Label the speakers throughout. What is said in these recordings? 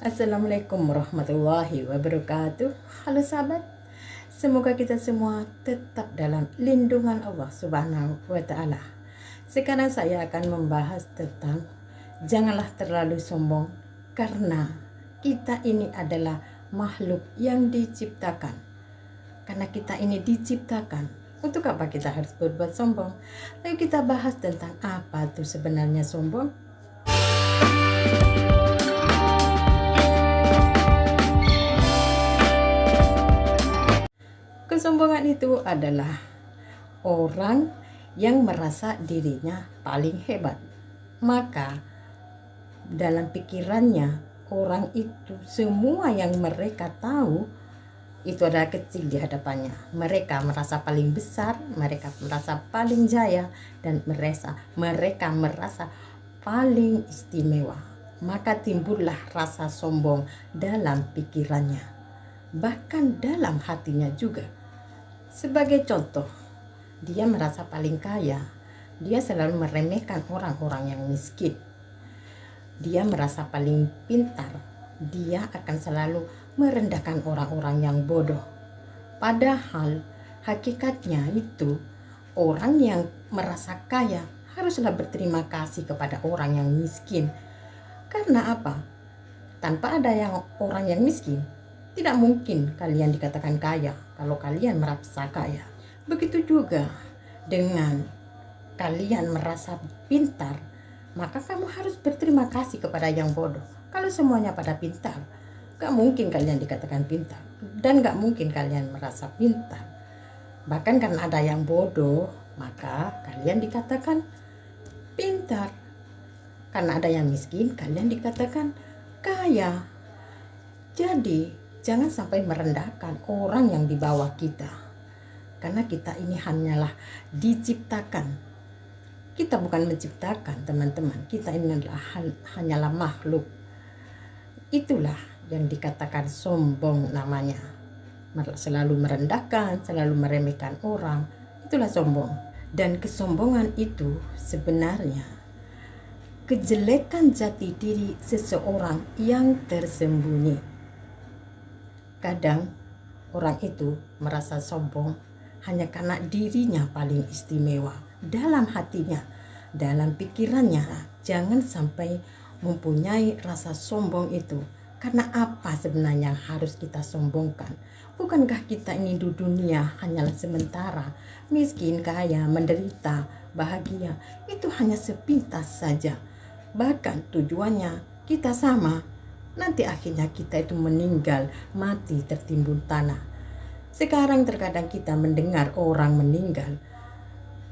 Speaker 1: Assalamualaikum warahmatullahi wabarakatuh. Halo sahabat, semoga kita semua tetap dalam lindungan Allah Subhanahu wa Ta'ala. Sekarang saya akan membahas tentang janganlah terlalu sombong, karena kita ini adalah makhluk yang diciptakan. Karena kita ini diciptakan, untuk apa kita harus berbuat sombong? Ayo kita bahas tentang apa itu sebenarnya sombong. Kesombongan itu adalah orang yang merasa dirinya paling hebat. Maka dalam pikirannya orang itu semua yang mereka tahu itu adalah kecil di hadapannya. Mereka merasa paling besar, mereka merasa paling jaya, dan mereka merasa paling istimewa. Maka timbullah rasa sombong dalam pikirannya, bahkan dalam hatinya juga. Sebagai contoh, dia merasa paling kaya, dia selalu meremehkan orang-orang yang miskin. Dia merasa paling pintar, dia akan selalu merendahkan orang-orang yang bodoh. Padahal hakikatnya itu orang yang merasa kaya haruslah berterima kasih kepada orang yang miskin. Karena apa? Tanpa ada orang yang miskin, tidak mungkin kalian dikatakan kaya kalau kalian merasa kaya. Begitu juga dengan kalian merasa pintar, maka kamu harus berterima kasih kepada yang bodoh. Kalau semuanya pada pintar, gak mungkin kalian dikatakan pintar, dan gak mungkin kalian merasa pintar. Bahkan karena ada yang bodoh, maka kalian dikatakan pintar. Karena ada yang miskin, kalian dikatakan kaya. Jadi jangan sampai merendahkan orang yang di bawah kita. Karena kita ini hanyalah diciptakan. Kita bukan menciptakan, teman-teman. Kita ini hanyalah makhluk. Itulah yang dikatakan sombong namanya. Selalu merendahkan, selalu meremehkan orang. Itulah sombong. Dan kesombongan itu sebenarnya kejelekan jati diri seseorang yang tersembunyi. Kadang orang itu merasa sombong hanya karena dirinya paling istimewa. Dalam hatinya, dalam pikirannya, jangan sampai mempunyai rasa sombong itu. Karena apa sebenarnya yang harus kita sombongkan? Bukankah kita ini di dunia hanyalah sementara? Miskin, kaya, menderita, bahagia, itu hanya sepintas saja. Bahkan tujuannya kita sama. Nanti akhirnya kita itu meninggal, mati tertimbun tanah. Sekarang terkadang kita mendengar orang meninggal.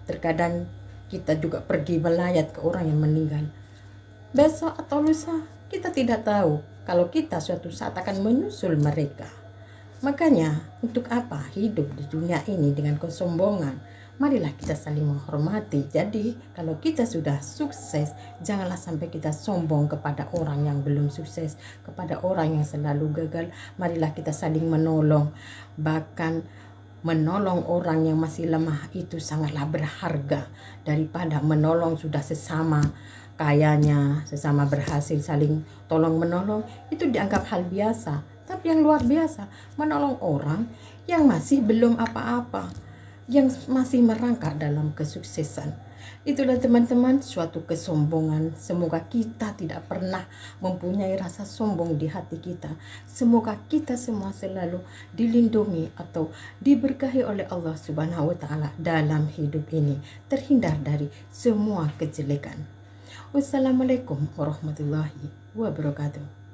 Speaker 1: Terkadang kita juga pergi melayat ke orang yang meninggal. Besok atau lusa kita tidak tahu kalau kita suatu saat akan menyusul mereka. Makanya untuk apa hidup di dunia ini dengan kesombongan? Marilah kita saling menghormati. Jadi kalau kita sudah sukses, janganlah sampai kita sombong kepada orang yang belum sukses, kepada orang yang selalu gagal. Marilah kita saling menolong. Bahkan menolong orang yang masih lemah itu sangatlah berharga daripada menolong sudah sesama kayanya, sesama berhasil saling tolong menolong. Itu dianggap hal biasa. Tapi yang luar biasa, menolong orang yang masih belum apa-apa, yang masih merangkak dalam kesuksesan. Itulah teman-teman suatu kesombongan. Semoga kita tidak pernah mempunyai rasa sombong di hati kita. Semoga kita semua selalu dilindungi atau diberkahi oleh Allah Subhanahu wa Ta'ala dalam hidup ini, terhindar dari semua kejelekan. Wassalamualaikum warahmatullahi wabarakatuh.